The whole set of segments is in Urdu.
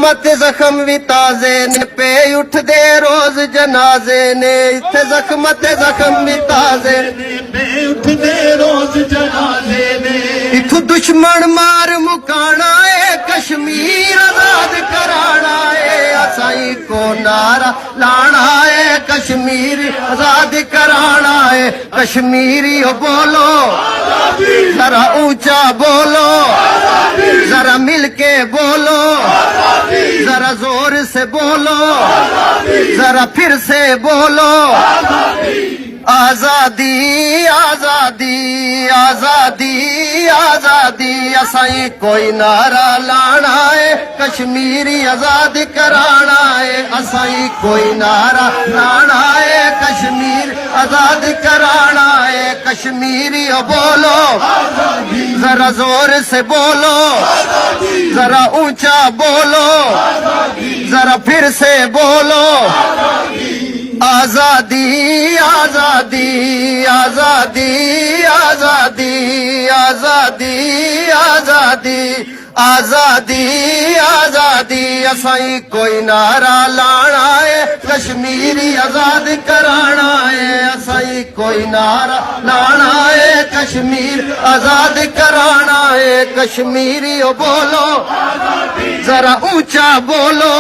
زخمت زخم بھی تازے نے پہ اٹھ دے روز جنازے نے اتھے زخمت زخم بھی تازے نے پہ اٹھ دے روز جنازے نے اتھو دشمن مار مکانا ہے کشمیر آزاد کرانا ہے اسائی کو نعرہ لانا ہے کشمیر آزاد کرانا ہے کشمیری بولو ذرا اونچا بولو ذرا مل کے بولو ذرا زور سے بولو ذرا پھر سے بولو آزادی آزادی آزادی آزادی اسائی کوئی نعرہ لانا ہے کشمیری آزاد کرانا ہے اسائی کوئی نعرہ لانا ہے کشمیر آزاد کرانا ہے کشمیری بولو ذرا زور سے بولو ذرا اونچا بولو ذرا پھر سے بولو آزادی آزادی آزادی آزادی آزادی آزادی آزادی آزادی اسائی کوئی نعرہ لانا ہے کشمیری آزاد کرانا ہے اسائی کوئی نعرہ لانا ہے کشمیر آزاد کرانا ہے کشمیری بولو ذرا اونچا بولو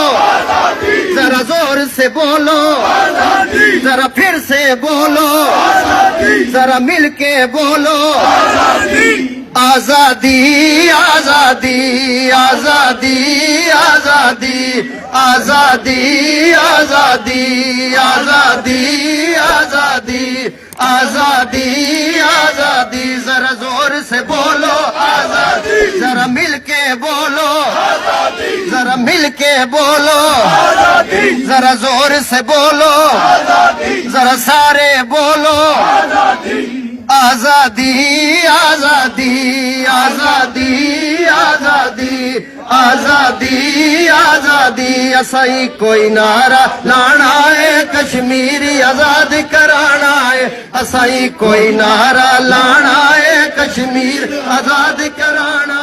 ذرا زور سے بولو ذرا پھر سے بولو ذرا مل کے بولو آزادی آزادی آزادی آزادی آزادی آزادی آزادی آزادی آزادی آزادی ذرا زور سے بولو آزادی ذرا مل کے بولو ذرا مل کے بولو ذرا زور سے بولو ذرا سارے بولو آزادی آزادی آزادی آزادی آزادی آزادی اسائی کوئی نعرہ لانا ہے کشمیری آزاد کرانا ہے اسائی کوئی نعرہ لانا ہے کشمیر آزاد کرانا